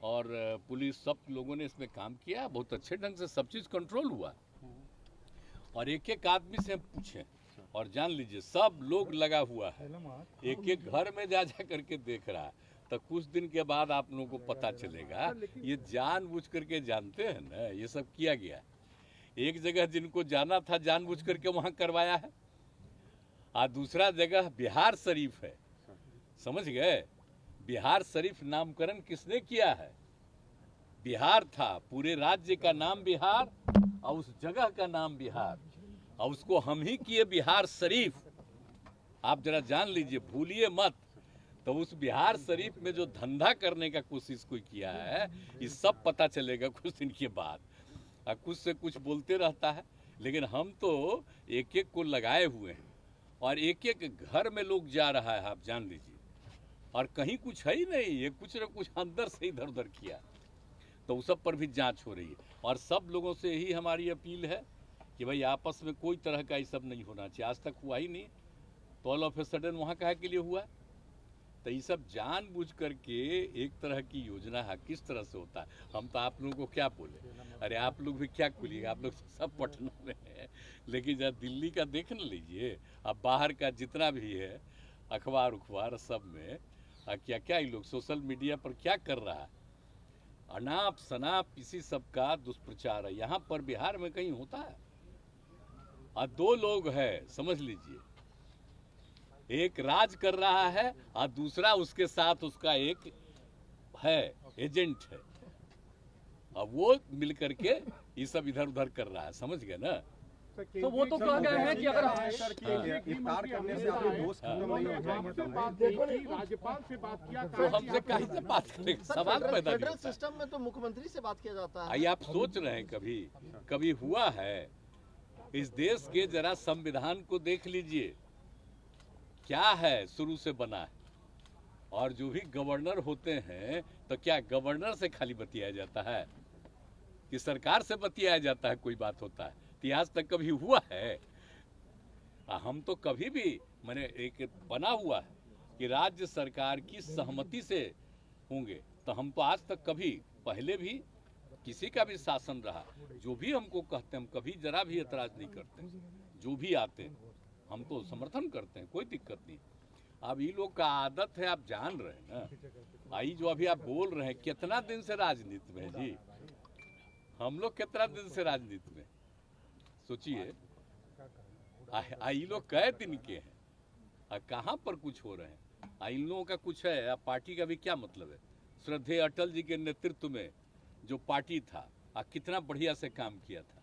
और पुलिस सब लोगों ने इसमें काम किया, बहुत अच्छे ढंग से सब चीज़ कंट्रोल हुआ। और एक एक आदमी से हम पूछें और जान लीजिए सब लोग लगा हुआ है, एक एक घर में जा जा करके देख रहा है। तो कुछ दिन के बाद आप लोगों को पता चलेगा ये जानबूझ करके जानते हैं ना, ये सब किया गया। एक जगह जिनको जाना था जानबूझ करके वहाँ करवाया है, और दूसरा जगह बिहार शरीफ है, समझ गए। बिहार शरीफ नामकरण किसने किया है? बिहार था, पूरे राज्य का नाम बिहार और उस जगह का नाम बिहार, और उसको हम ही किए बिहार शरीफ। आप जरा जान लीजिए, भूलिए मत। तो उस बिहार शरीफ में जो धंधा करने का कोशिश कोई किया है, ये सब पता चलेगा कुछ दिन के बाद। कुछ से कुछ बोलते रहता है, लेकिन हम तो एक एक को लगाए हुए हैं और एक एक घर में लोग जा रहा है, आप जान लीजिए। और कहीं कुछ है ही नहीं, ये कुछ न कुछ अंदर से इधर उधर किया। तो उस सब पर भी जांच हो रही है और सब लोगों से यही हमारी अपील है कि भाई आपस में कोई तरह का ये सब नहीं होना चाहिए। आज तक हुआ ही नहीं, तो ऑल ऑफ ए सडन वहाँ काहे के लिए हुआ? तो ये सब जानबूझ करके एक तरह की योजना है, किस तरह से होता है। हम तो आप लोगों को क्या बोले, अरे आप लोग भी क्या बोलिएगा, आप लोग सब पटना में हैं, लेकिन जब दिल्ली का देख न लीजिए, अब बाहर का जितना भी है अखबार उखबार सब में क्या क्या ये लोग सोशल मीडिया पर क्या कर रहा है, अनाप शनाप इसी सब का दुष्प्रचार है। यहाँ पर बिहार में कहीं होता है? और दो लोग हैं, समझ लीजिए, एक राज कर रहा है और दूसरा उसके साथ उसका एक है एजेंट है, अब वो मिल करके ये सब इधर उधर कर रहा है, समझ गए ना। तो वो तो कह गए हैं कि अगर इफ्तार करने से आपके दोस्त खत्म नहीं हो जाएंगे, राज्यपाल से बात किया तो हमसे कहीं से बात करेंगे, सवाल पैदा नहीं फेडरल सिस्टम में तो मुख्यमंत्री से बात किया जाता है। आइए आप सोच रहे हैं कभी हुआ है? इस देश के जरा संविधान को देख लीजिए, क्या है शुरू से बना है। और जो भी गवर्नर होते हैं तो क्या गवर्नर से खाली बतियाया जाता है कि सरकार से बतियाया जाता है? कोई बात होता है? इतिहास तक कभी हुआ है? हम तो कभी भी मैंने एक बना हुआ है कि राज्य सरकार की सहमति से होंगे, तो हम तो आज तक कभी पहले भी किसी का भी शासन रहा, जो भी हमको कहते हैं हम कभी जरा भी एतराज नहीं करते। जो भी आते हैं हम तो समर्थन करते हैं, कोई दिक्कत नहीं। अब ये लोग का आदत है, आप जान रहे हैं ना। आई जो अभी आप बोल रहे हैं, कितना दिन से राजनीति में जी, हम लोग कितना दिन से राजनीति में, सोचिए। ये लोग कई दिन के हैं, कहाँ पर कुछ हो रहे हैं। इन लोगों का कुछ है, अब पार्टी का भी क्या मतलब है? श्रद्धेय अटल जी के नेतृत्व में जो पार्टी था, कितना बढ़िया से काम किया था।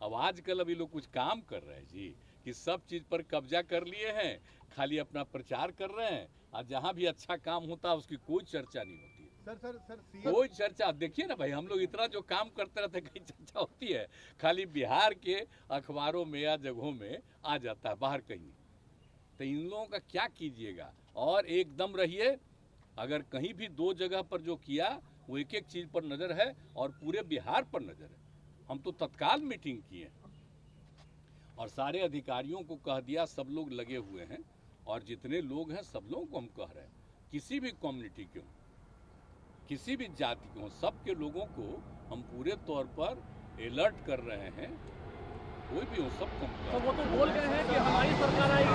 अब आजकल अभी लोग कुछ काम कर रहे हैं जी, कि सब चीज पर कब्जा कर लिए हैं, खाली अपना प्रचार कर रहे हैं, और जहाँ भी अच्छा काम होता है उसकी कोई चर्चा नहीं होती है। सर कोई चर्चा देखिए ना भाई, हम लोग इतना जो काम करते रहते हैं, कहीं चर्चा होती है? खाली बिहार के अखबारों में या जगहों में आ जाता है, बाहर कहीं नहीं। तो इन लोगों का क्या कीजिएगा। और एकदम रहिए, अगर कहीं भी दो जगह पर जो किया वो एक एक चीज पर नजर है और पूरे बिहार पर नजर है। हम तो तत्काल मीटिंग किए और सारे अधिकारियों को कह दिया, सब लोग लगे हुए हैं, और जितने लोग हैं सब लोगों को हम कह रहे हैं, किसी भी कम्युनिटी के हों, किसी भी जाति के हों, सबके लोगों को हम पूरे तौर पर अलर्ट कर रहे हैं। कोई भी हो, सबको। तो वो तो बोल गए हैं कि हमारी सरकार आएगी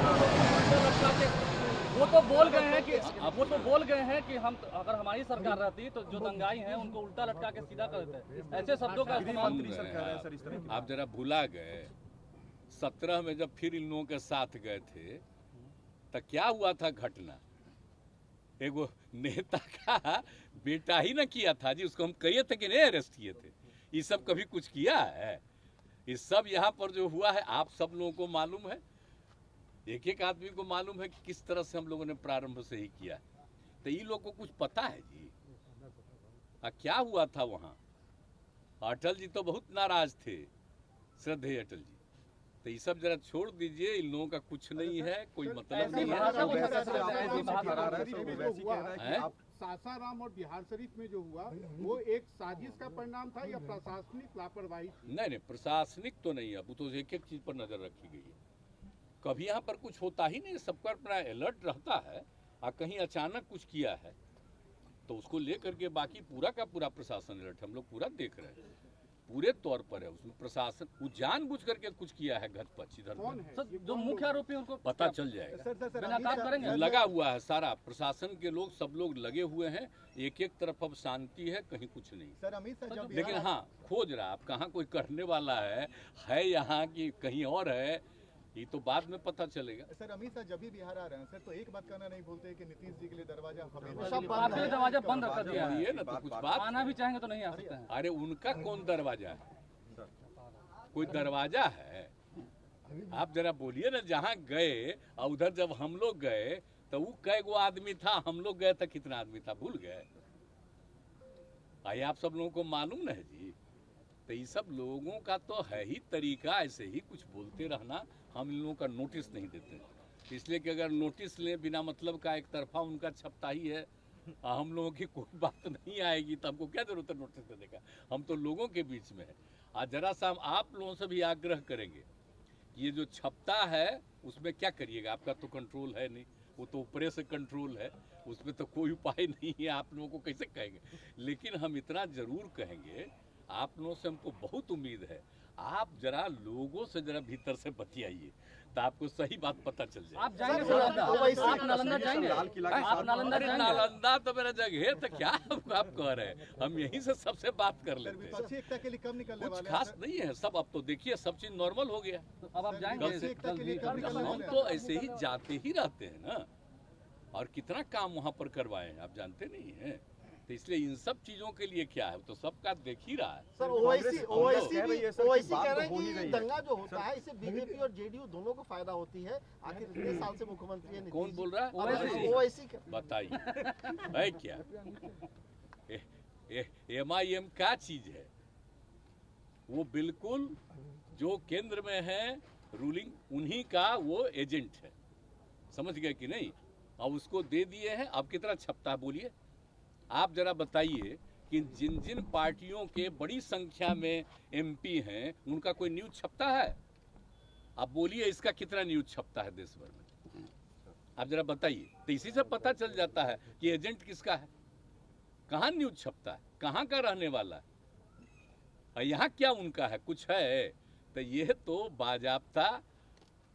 तो वो तो बोल गए हैं कि हम अगर हमारी सरकार रहती तो जो दंगाई हैं उनको उल्टा लटका के सीधा कर देते। ऐसे शब्दों का इस्तेमाल। आप जरा भुला गए, 17 में जब फिर इन लोगों के साथ गए थे तो क्या हुआ था घटना? एगो नेता का बेटा ही ना किया था जी, उसको हम कहिए थे कि नहीं अरेस्ट किए थे। ये सब कभी कुछ किया है? ये सब यहाँ पर जो हुआ है आप सब लोगों को मालूम है, एक एक आदमी को मालूम है कि किस तरह से हम लोगों ने प्रारंभ से ही किया। तो ये लोग को कुछ पता है जी? क्या हुआ था वहाँ? अटल जी तो बहुत नाराज थे, श्रद्धेय अटल जी। तो ये सब जरा छोड़ दीजिए, इन लोगों का कुछ नहीं है, कोई मतलब नहीं है। सासाराम और बिहार शरीफ में जो हुआ वो एक साजिश का परिणाम था या प्रशासनिक लापरवाही? नहीं, प्रशासनिक तो नहीं है, वो तो एक एक चीज पर नजर रखी गई है। कभी यहाँ पर कुछ होता ही नहीं, सबका अपना अलर्ट रहता है, और कहीं अचानक कुछ किया है तो उसको लेकर के बाकी पूरा का पूरा प्रशासन अलर्ट, हम लोग पूरा देख रहे हैं, पूरे तौर पर है उसमें प्रशासन। वो जानबूझ करके कुछ किया है घटपच इधर सर जो मुख्य आरोपी उनको पता चल जाएगा। बिना काम करेंगे लगा हुआ है सारा प्रशासन के लोग, सब लोग लगे हुए हैं, एक एक तरफ अब शांति है, कहीं कुछ नहीं। सर अमित शाह जब लेकिन हाँ, खोज रहा आप कहाँ कोई करने वाला है यहाँ की कहीं और है, ये तो बाद में पता चलेगा। सर अमित शाह जब भी बिहार आ रहे हैं सर तो एक बात कहना नहीं भूलते कि नीतीश जी के लिए दरवाजा हमेशा हमेशा बंद आपके दरवाजा बंद कर दिया है, ये ना तो कुछ बात, आना भी चाहेंगे तो नहीं आ सकते हैं। अरे उनका कौन दरवाजा है, कोई दरवाजा है? आप जरा बोलिए ना, जहाँ गए और उधर जब हम लोग गए तो वो कै गो आदमी था, हम लोग गए तो कितना आदमी था भूल गए? आइए आप सब लोगों को मालूम है जी। तो ये सब लोगों का तो है ही तरीका, ऐसे ही कुछ बोलते रहना। हम इन लोगों का नोटिस नहीं देते, इसलिए कि अगर नोटिस लें बिना मतलब का, एक तरफा उनका छपता ही है, हम लोगों की कोई बात नहीं आएगी तो हमको क्या जरूरत है नोटिस देने का? हम तो लोगों के बीच में है। आज जरा सा हम आप लोगों से भी आग्रह करेंगे, ये जो छपता है उसमें क्या करिएगा, आपका तो कंट्रोल है नहीं, वो तो ऊपरे से कंट्रोल है, उसमें तो कोई उपाय नहीं है, आप लोगों को कैसे कहेंगे? लेकिन हम इतना जरूर कहेंगे, आप लोगों से हमको बहुत उम्मीद है, आप जरा लोगों से जरा भीतर से बतियाइए तो आपको सही बात पता चल जाए। आप जाएंगे नालंदा? आप नालंदा जाएंगे? लाल किला के आप नालंदा अरे जाएंगे? नालंदा तो मेरा जगह है, तो क्या आप कह रहे हैं? हम यहीं से सबसे बात कर लेते हैं, विपक्षी एकता के लिए कब निकलने कुछ वाले हैं खास नहीं है सब। अब तो देखिए सब चीज नॉर्मल हो गया। तो अब आप जाएंगे विपक्षी एकता के लिए कब निकलने हम वाले हैं? तो ऐसे ही जाते ही रहते हैं ना, और कितना काम वहाँ पर करवाए हैं आप जानते नहीं हैं। तो इसलिए इन सब चीजों के लिए क्या है, तो सबका देख ही रहा है। सर कांग्रेस ओवैसी कह रही है सर कि ओवैसी बात कह तो रहे हो ही हैं रही कि है। दंगा जो होता है इससे बीजेपी और जेडीयू दोनों को फायदा होती है। आखिर इतने साल से मुख्यमंत्री है कौन बोल रहा है? ओवैसी। ओवैसी बताइए है क्या? MIM क्या चीज है? वो बिल्कुल जो केंद्र में है रूलिंग, उन्हीं का वो एजेंट है, समझ गए कि नहीं? अब उसको दे दिए हैं, अब कितना छपता है बोलिए? आप जरा बताइए कि जिन जिन पार्टियों के बड़ी संख्या में MP हैं उनका कोई न्यूज छपता है? अब बोलिए इसका कितना न्यूज छपता है देश भर में? आप जरा बताइए। तो इसी से पता चल जाता है कि एजेंट किसका है, कहाँ न्यूज छपता है, कहाँ का रहने वाला है, और यहाँ क्या उनका है, कुछ है? तो ये तो बाजाब्ता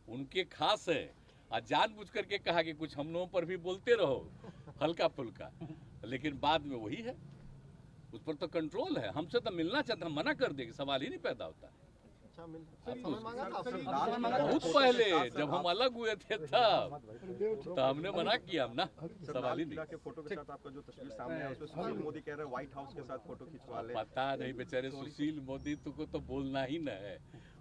उनके खास है, और जानबूझ करके कहा कि कुछ हम लोगों पर भी बोलते रहो हल्का फुल्का, लेकिन बाद में वही है, उस पर तो कंट्रोल है। हमसे तो मिलना चाहता, हम मना कर देंगे, सवाल ही नहीं पैदा होता। अच्छा समय मांगा था आपसे? बहुत पहले जब हम अलग हुए थे तब तो हमने मना किया हम ना, सर सवाल लाल ही किला नहीं। के फोटो के साथ आपका जो तस्वीर सामने है उसमें सुशील मोदी कह रहे हैं व्हाइट हाउस के साथ फोटो खिंचवा ले। पता नहीं बेचारे सुशील मोदी को तो बोलना ही न है,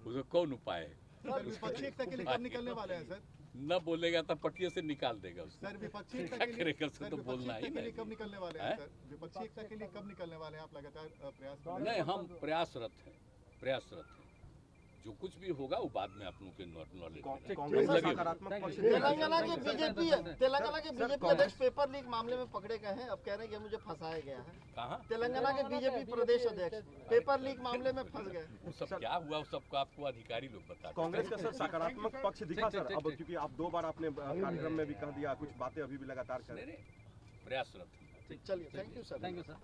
उसको कौन उपाय है? सर विपक्षी एकता के लिए कब निकलने वाले हैं सर? न बोलेगा तो पटिया से निकाल देगा उसको। सर विपक्षी एकता क्या के लिए करेगा, उसको सर, तो विपक्षी बोलना ही एकता के लिए नहीं। कब निकलने वाले हैं सर? विपक्षी एकता के लिए कब निकलने वाले हैं? आप लगातार प्रयास कर रहे हैं। नहीं, हम प्रयासरत हैं। जो कुछ भी होगा वो बाद में आप लोगों के नॉलेज में कांग्रेस का लगे। सकारात्मक पक्ष तेलंगाना के बीजेपी अध्यक्ष पेपर लीक मामले में पकड़े गए हैं। अब कह रहे हैं कि मुझे फंसाया गया है। कहाँ तेलंगाना के बीजेपी प्रदेश अध्यक्ष पेपर लीक मामले में फंस गए। वो सब क्या हुआ, वो सबको आपको अधिकारी लोग बता। कांग्रेस का सर सकारात्मक पक्ष दिखा सर, अब क्योंकि आप 2 बार आपने कार्यक्रम में भी कह दिया, कुछ बातें अभी भी लगातार कर रहे हैं। प्रयासरत हैं। चलिए, thank you sir. Thank you sir.